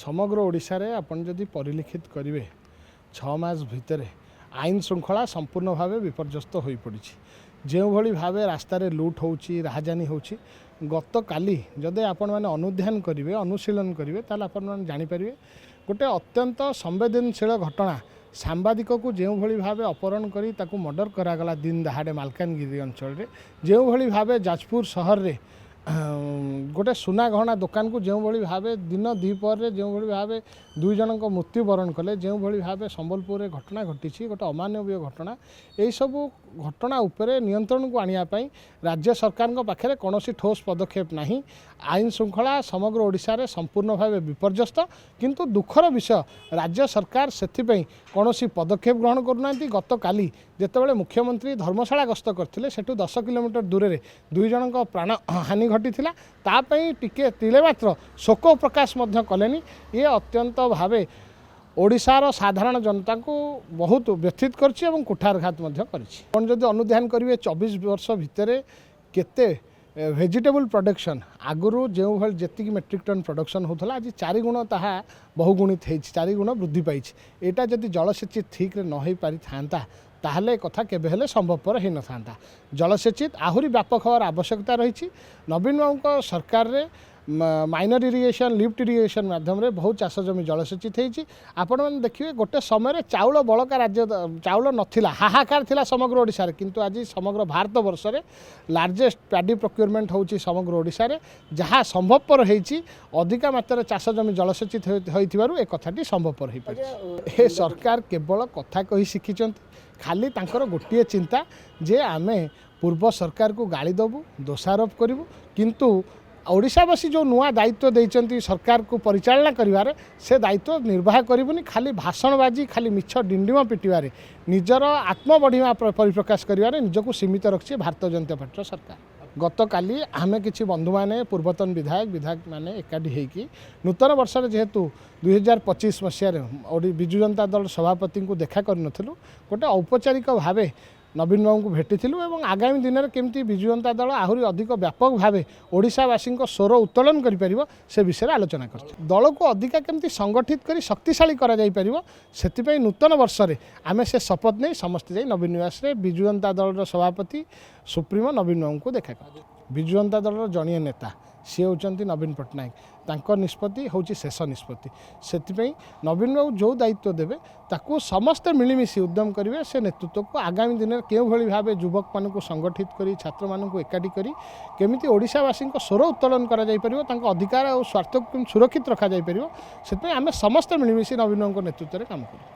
समग्र ओडिशा रे आपण जदि परिलिखित करेंगे 6 मास भितर आईन श्रृंखला संपूर्ण भाव विपर्यस्त हो पड़ी जो भाव रास्त लुट हो राहजानी हो गत काली जदि आपण मैंने अनुध्यान करेंगे अनुशीलन करेंगे ताल आपण जापर गोटे अत्यंत संवेदनशील घटना सांबादिक को जो भाव अपहरण कर मर्डर करागला दिन दहाड़े मालकानगिरी अंचल में जो भाव जाजपुर सहर रे गोटे सुना गहना दुकान को जो भाव दिन द्विपहर जो भाव दुई जन मृत्युवरण कले जो भाव संबलपुर में घटना घटी गोटे अमानवीय घटना यही सब घटना उपरे नियंत्रण को आने राज्य सरकार पाखे कौन ठोस पदक्षेप नहीं आईन श्रृंखला समग्र ओडिशा रे संपूर्ण भाव विपर्यस्त किंतु दुखर विषय राज्य सरकार से कौन पदक्षेप ग्रहण करना गत काली जितेबाला मुख्यमंत्री धर्मशाला गस्त करते सेठू 10 किलोमीटर दूर में दुई जन प्राण हानि घटी टिके तिले मात्र शोक प्रकाश कले ये अत्यंत भावे ओडिशार साधारण जनता को बहुत व्यथित करछि एवं कुठारघात कर अनुध्यान करेंगे 24 वर्ष भितर केते वेजिटेबल प्रोडक्शन आगुरी जो भाई जी मेट्रिक टन प्रोडक्शन होता आज 4 गुण ताहा बहुगुणित हो 4 गुण वृद्धि पाई यहाँ जदि जलसेचित ठीक न हो पारि था ताहले कथा केबे संभवपर हो न जलसेचित आहुरी व्यापक हवार आवश्यकता रही नवीन बाबू सरकार रे माइनर इरिगेशन लिफ्ट इरिगेशन माध्यम रे बहुत चाष जमी जलसेचित होती आपण मैंने देखिए गोटे समय चाउल बड़का राज्य चाउल नथिला हाहाकार थिला समग्र ओडिशा रे किंतु आज समग्र भारत वर्ष रे लार्जेस्ट पैडी प्रोक्योरमेंट होची समग्र ओडिशा रे जहाँ संभवपर होती अधिका मात्रा चाष जमी जलसेचित होइथिबारु ए कथाटी संभवपर हो पारे। सरकार केवल कथा कही शिखिचंती खाली तांकर गोटे चिंता जे आमे पूर्व सरकार को गाली दबू दोषारोप करूँ किंतु ओडिशावासी जो नुआ दायित्व देइचंती सरकार को परिचालना करिवारे से दायित्व निर्वाह करिबुनी खाली भाषणबाजी खाली मिछ डिंडिम पिटिवारे निजर आत्म बढ़िया परिप्रकाश करिवारे निजको सीमित रखछि भारतीय जनता पार्टी सरकार। गत काली आमे किछि बंधु माने पूर्वतन विधायक माने एकाठी होइकी नूतन वर्ष जेहेतु 2025 मसीह बिजु जनता दल सभापति को देखा करनथिलु गोटे औपचारिक भावे नवीन बाबू को भेटिलु और आगामी दिन में केमती बिजु जनता दल आहरी अधिक व्यापक भाव ओडिशावासी स्वर उत्तोलन कर से विषय आलोचना कर दल को अधिका केमती संगठित कर शक्तिशाली से नूतन वर्ष में आम से शपथ नहीं समस्ते जाई नवीन निवास रे बिजु जनता दल सभापति सुप्रीमो नवीन बाबू को देखा कर बिजु जनता दल जड़िए नेता सी होती नवीन पट्टनायक तांको निष्पत्ति होची शेष निष्पत्ति से नवीन बाबू जो दायित्व देवे ताकू समस्ते मिलमिशि उद्यम करेंगे से नेतृत्व को आगामी दिन में क्यों भली भाव युवक मान संगठित करी छात्र मान एकाठी करी केमिति ओडिशावासी स्वर उत्तोलन करा जाई परिबो तांको अधिकार और स्वार्थ को सुरक्षित रखा जाई परिबो से आमे समस्ते मिलमिशि नवीन बाबू नेतृत्व में काम करूँ।